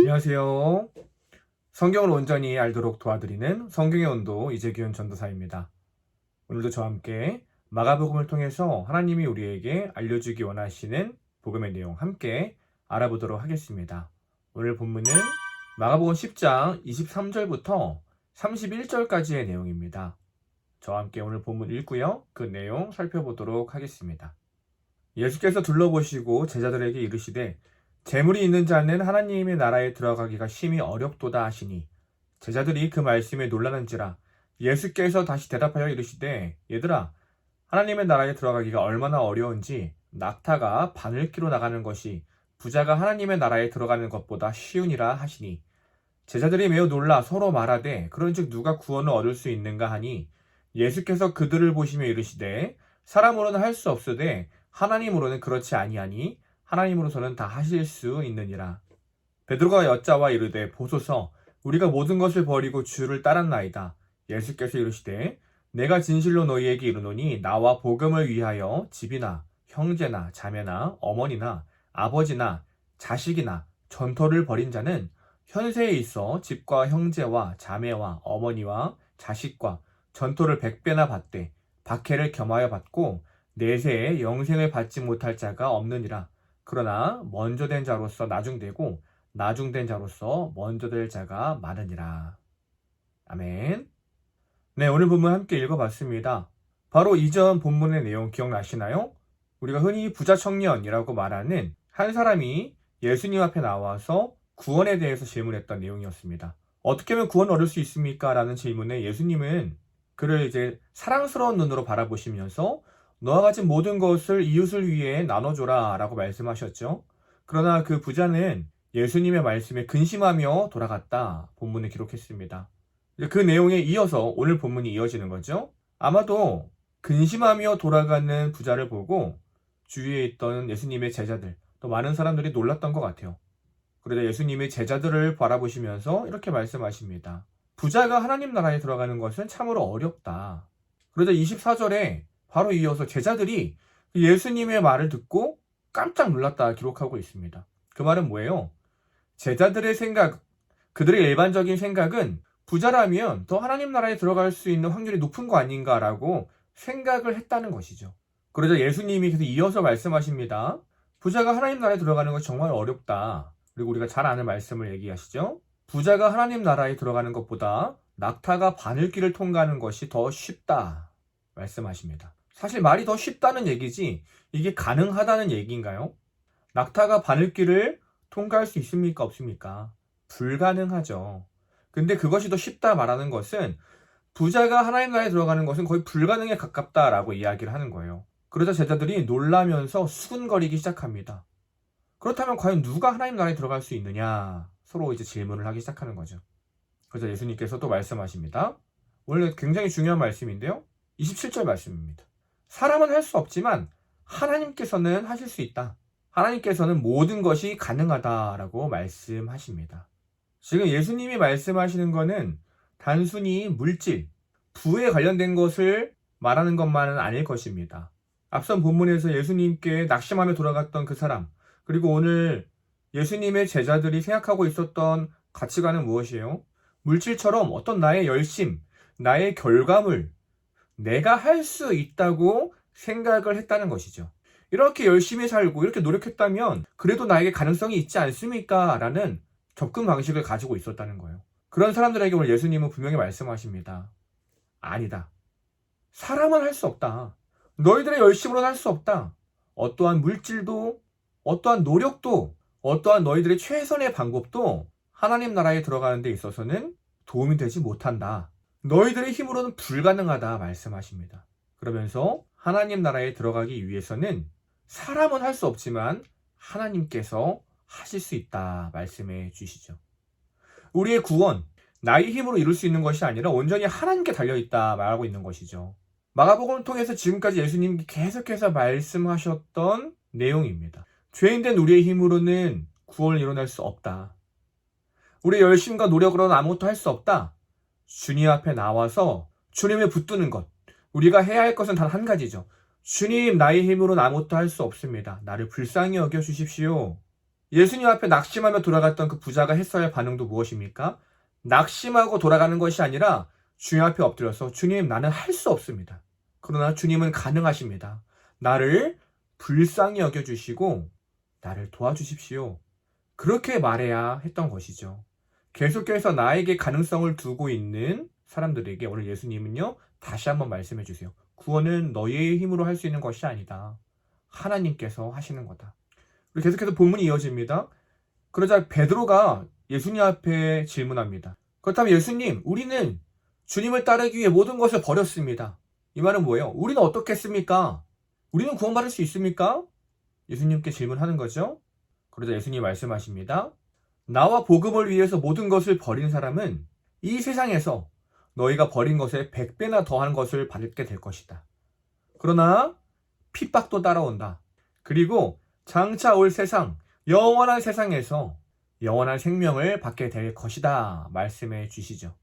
안녕하세요. 성경을 온전히 알도록 도와드리는 성경의 온도 이재규현 전도사입니다. 오늘도 저와 함께 마가복음을 통해서 하나님이 우리에게 알려주기 원하시는 복음의 내용 함께 알아보도록 하겠습니다. 오늘 본문은 마가복음 10장 23절부터 31절까지의 내용입니다. 저와 함께 오늘 본문 읽고요. 그 내용 살펴보도록 하겠습니다. 예수께서 둘러보시고 제자들에게 이르시되 재물이 있는 자는 하나님의 나라에 들어가기가 심히 어렵도다 하시니 제자들이 그 말씀에 놀라는지라. 예수께서 다시 대답하여 이르시되 얘들아, 하나님의 나라에 들어가기가 얼마나 어려운지 낙타가 바늘기로 나가는 것이 부자가 하나님의 나라에 들어가는 것보다 쉬우니라 하시니 제자들이 매우 놀라 서로 말하되 그런즉 누가 구원을 얻을 수 있는가 하니 예수께서 그들을 보시며 이르시되 사람으로는 할 수 없으되 하나님으로는 그렇지 아니하니 하나님으로서는 다 하실 수 있느니라. 베드로가 여짜와 이르되 보소서, 우리가 모든 것을 버리고 주를 따랐나이다. 예수께서 이르시되 내가 진실로 너희에게 이르노니 나와 복음을 위하여 집이나 형제나 자매나 어머니나 아버지나 자식이나 전토를 벌인 자는 현세에 있어 집과 형제와 자매와 어머니와 자식과 전토를 100배나 받되 박해를 겸하여 받고 내세에 영생을 받지 못할 자가 없느니라. 그러나 먼저 된 자로서 나중되고 나중된 자로서 먼저 될 자가 많으니라. 아멘. 네, 오늘 본문 함께 읽어봤습니다. 바로 이전 본문의 내용 기억나시나요? 우리가 흔히 부자 청년이라고 말하는 한 사람이 예수님 앞에 나와서 구원에 대해서 질문했던 내용이었습니다. 어떻게 하면 구원을 얻을 수 있습니까? 라는 질문에 예수님은 그를 이제 사랑스러운 눈으로 바라보시면서 너와 가진 모든 것을 이웃을 위해 나눠줘라 라고 말씀하셨죠. 그러나 그 부자는 예수님의 말씀에 근심하며 돌아갔다 본문에 기록했습니다. 그 내용에 이어서 오늘 본문이 이어지는 거죠. 아마도 근심하며 돌아가는 부자를 보고 주위에 있던 예수님의 제자들, 또 많은 사람들이 놀랐던 것 같아요. 그러자 예수님의 제자들을 바라보시면서 이렇게 말씀하십니다. 부자가 하나님 나라에 들어가는 것은 참으로 어렵다. 그러자 24절에 바로 이어서 제자들이 예수님의 말을 듣고 깜짝 놀랐다 기록하고 있습니다. 그 말은 뭐예요? 제자들의 생각, 그들의 일반적인 생각은 부자라면 더 하나님 나라에 들어갈 수 있는 확률이 높은 거 아닌가라고 생각을 했다는 것이죠. 그러자 예수님이 계속 이어서 말씀하십니다. 부자가 하나님 나라에 들어가는 것이 정말 어렵다. 그리고 우리가 잘 아는 말씀을 얘기하시죠. 부자가 하나님 나라에 들어가는 것보다 낙타가 바늘길을 통과하는 것이 더 쉽다 말씀하십니다. 사실 말이 더 쉽다는 얘기지 이게 가능하다는 얘기인가요? 낙타가 바늘길을 통과할 수 있습니까? 없습니까? 불가능하죠. 근데 그것이 더 쉽다 말하는 것은 부자가 하나님 나라에 들어가는 것은 거의 불가능에 가깝다라고 이야기를 하는 거예요. 그러자 제자들이 놀라면서 수군거리기 시작합니다. 그렇다면 과연 누가 하나님 나라에 들어갈 수 있느냐? 서로 이제 질문을 하기 시작하는 거죠. 그래서 예수님께서 또 말씀하십니다. 원래 굉장히 중요한 말씀인데요. 27절 말씀입니다. 사람은 할 수 없지만 하나님께서는 하실 수 있다. 하나님께서는 모든 것이 가능하다라고 말씀하십니다. 지금 예수님이 말씀하시는 것은 단순히 물질, 부에 관련된 것을 말하는 것만은 아닐 것입니다. 앞선 본문에서 예수님께 낙심하며 돌아갔던 그 사람, 그리고 오늘 예수님의 제자들이 생각하고 있었던 가치관은 무엇이에요? 물질처럼 어떤 나의 열심, 나의 결과물, 내가 할 수 있다고 생각을 했다는 것이죠. 이렇게 열심히 살고 이렇게 노력했다면 그래도 나에게 가능성이 있지 않습니까? 라는 접근 방식을 가지고 있었다는 거예요. 그런 사람들에게 오늘 예수님은 분명히 말씀하십니다. 아니다. 사람은 할 수 없다. 너희들의 열심으로는 할 수 없다. 어떠한 물질도, 어떠한 노력도, 어떠한 너희들의 최선의 방법도 하나님 나라에 들어가는 데 있어서는 도움이 되지 못한다. 너희들의 힘으로는 불가능하다 말씀하십니다. 그러면서 하나님 나라에 들어가기 위해서는 사람은 할 수 없지만 하나님께서 하실 수 있다 말씀해 주시죠. 우리의 구원, 나의 힘으로 이룰 수 있는 것이 아니라 온전히 하나님께 달려있다 말하고 있는 것이죠. 마가복음을 통해서 지금까지 예수님이 계속해서 말씀하셨던 내용입니다. 죄인된 우리의 힘으로는 구원을 이뤄낼 수 없다. 우리의 열심과 노력으로는 아무것도 할 수 없다. 주님 앞에 나와서 주님을 붙드는 것. 우리가 해야 할 것은 단 한 가지죠. 주님, 나의 힘으로는 아무것도 할 수 없습니다. 나를 불쌍히 여겨주십시오. 예수님 앞에 낙심하며 돌아갔던 그 부자가 했어야 할 반응도 무엇입니까? 낙심하고 돌아가는 것이 아니라 주님 앞에 엎드려서 주님, 나는 할 수 없습니다. 그러나 주님은 가능하십니다. 나를 불쌍히 여겨주시고 나를 도와주십시오. 그렇게 말해야 했던 것이죠. 계속해서 나에게 가능성을 두고 있는 사람들에게 오늘 예수님은요, 다시 한번 말씀해 주세요. 구원은 너희의 힘으로 할 수 있는 것이 아니다. 하나님께서 하시는 거다. 그리고 계속해서 본문이 이어집니다. 그러자 베드로가 예수님 앞에 질문합니다. 그렇다면 예수님, 우리는 주님을 따르기 위해 모든 것을 버렸습니다. 이 말은 뭐예요? 우리는 어떻겠습니까? 우리는 구원받을 수 있습니까? 예수님께 질문하는 거죠. 그러자 예수님이 말씀하십니다. 나와 복음을 위해서 모든 것을 버린 사람은 이 세상에서 너희가 버린 것에 100배나 더한 것을 받게 될 것이다. 그러나 핍박도 따라온다. 그리고 장차 올 세상, 영원한 세상에서 영원한 생명을 받게 될 것이다. 말씀해 주시죠.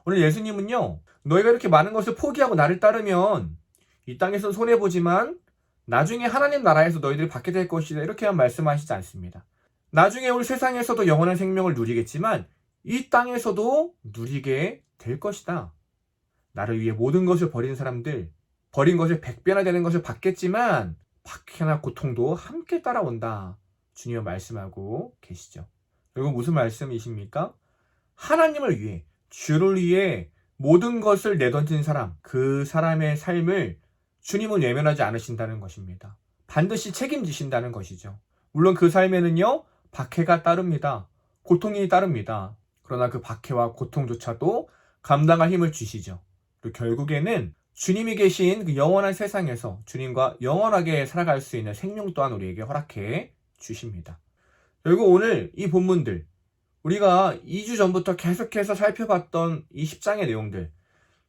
오늘 예수님은요, 너희가 이렇게 많은 것을 포기하고 나를 따르면 이 땅에서 손해보지만 나중에 하나님 나라에서 너희들이 받게 될 것이다. 이렇게만 말씀하시지 않습니다. 나중에 올 세상에서도 영원한 생명을 누리겠지만 이 땅에서도 누리게 될 것이다. 나를 위해 모든 것을 버린 사람들, 버린 것을 100배나 되는 것을 받겠지만 박해나 고통도 함께 따라온다. 주님은 말씀하고 계시죠. 결국 무슨 말씀이십니까? 하나님을 위해, 주를 위해 모든 것을 내던진 사람, 그 사람의 삶을 주님은 외면하지 않으신다는 것입니다. 반드시 책임지신다는 것이죠. 물론 그 삶에는요, 박해가 따릅니다. 고통이 따릅니다. 그러나 그 박해와 고통조차도 감당할 힘을 주시죠. 그리고 결국에는 주님이 계신 그 영원한 세상에서 주님과 영원하게 살아갈 수 있는 생명 또한 우리에게 허락해 주십니다. 결국 오늘 이 본문들, 우리가 2주 전부터 계속해서 살펴봤던 이 10장의 내용들,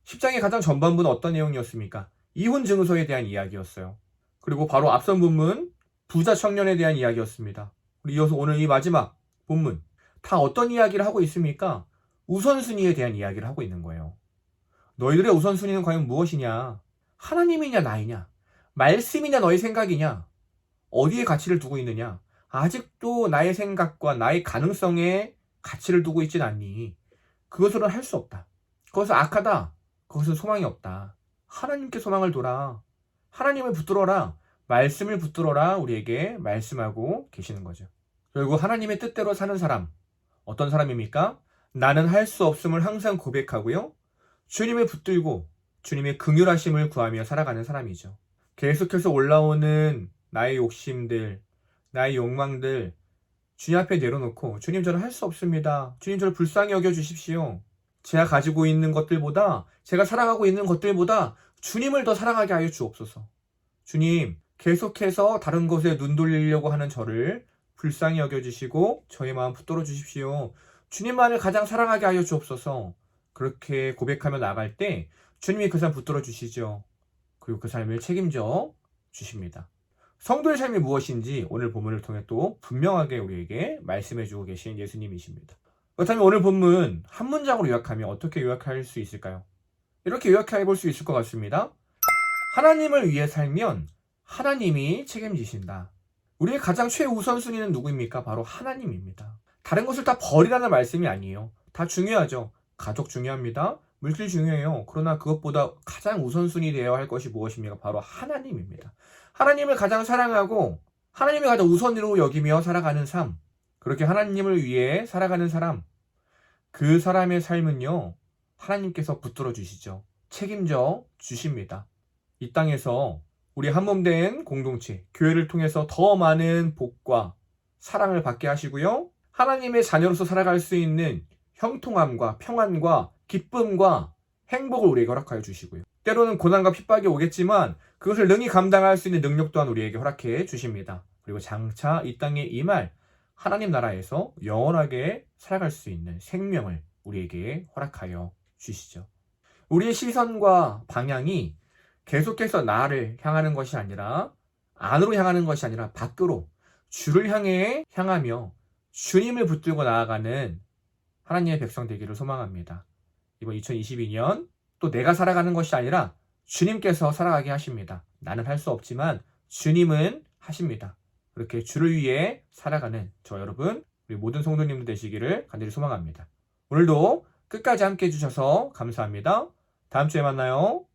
10장의 가장 전반부는 어떤 내용이었습니까? 이혼 증서에 대한 이야기였어요. 그리고 바로 앞선 본문, 부자 청년에 대한 이야기였습니다. 우리 이어서 오늘 이 마지막 본문, 다 어떤 이야기를 하고 있습니까? 우선순위에 대한 이야기를 하고 있는 거예요. 너희들의 우선순위는 과연 무엇이냐? 하나님이냐 나이냐? 말씀이냐 너의 생각이냐? 어디에 가치를 두고 있느냐? 아직도 나의 생각과 나의 가능성에 가치를 두고 있진 않니? 그것으로는 할 수 없다. 그것은 악하다. 그것은 소망이 없다. 하나님께 소망을 둬라. 하나님을 붙들어라. 말씀을 붙들어라. 우리에게 말씀하고 계시는 거죠. 결국 하나님의 뜻대로 사는 사람, 어떤 사람입니까? 나는 할 수 없음을 항상 고백하고요. 주님을 붙들고 주님의 긍휼하심을 구하며 살아가는 사람이죠. 계속해서 올라오는 나의 욕심들, 나의 욕망들 주님 앞에 내려놓고 주님, 저는 할 수 없습니다. 주님, 저를 불쌍히 여겨주십시오. 제가 가지고 있는 것들보다, 제가 살아가고 있는 것들보다 주님을 더 사랑하게 하여 주옵소서. 주님, 계속해서 다른 것에 눈 돌리려고 하는 저를 불쌍히 여겨주시고 저의 마음 붙들어 주십시오. 주님만을 가장 사랑하게 하여 주옵소서. 그렇게 고백하며 나갈 때 주님이 그 삶 붙들어 주시죠. 그리고 그 삶을 책임져 주십니다. 성도의 삶이 무엇인지 오늘 본문을 통해 또 분명하게 우리에게 말씀해 주고 계신 예수님이십니다. 그렇다면 오늘 본문 한 문장으로 요약하면 어떻게 요약할 수 있을까요? 이렇게 요약해 볼 수 있을 것 같습니다. 하나님을 위해 살면 하나님이 책임지신다. 우리의 가장 최우선순위는 누구입니까? 바로 하나님입니다. 다른 것을 다 버리라는 말씀이 아니에요. 다 중요하죠. 가족 중요합니다. 물질 중요해요. 그러나 그것보다 가장 우선순위 되어야 할 것이 무엇입니까? 바로 하나님입니다. 하나님을 가장 사랑하고 하나님을 가장 우선으로 여기며 살아가는 삶, 그렇게 하나님을 위해 살아가는 사람, 그 사람의 삶은요, 하나님께서 붙들어 주시죠. 책임져 주십니다. 이 땅에서 우리 한몸된 공동체, 교회를 통해서 더 많은 복과 사랑을 받게 하시고요, 하나님의 자녀로서 살아갈 수 있는 형통함과 평안과 기쁨과 행복을 우리에게 허락하여 주시고요. 때로는 고난과 핍박이 오겠지만 그것을 능히 감당할 수 있는 능력 또한 우리에게 허락해 주십니다. 그리고 장차 이 땅에 임할 하나님 나라에서 영원하게 살아갈 수 있는 생명을 우리에게 허락하여 주시죠. 우리의 시선과 방향이 계속해서 나를 향하는 것이 아니라, 안으로 향하는 것이 아니라 밖으로 주를 향해 향하며 주님을 붙들고 나아가는 하나님의 백성 되기를 소망합니다. 이번 2022년 또 내가 살아가는 것이 아니라 주님께서 살아가게 하십니다. 나는 할 수 없지만 주님은 하십니다. 그렇게 주를 위해 살아가는 저 여러분, 우리 모든 성도님들 되시기를 간절히 소망합니다. 오늘도 끝까지 함께 해주셔서 감사합니다. 다음 주에 만나요.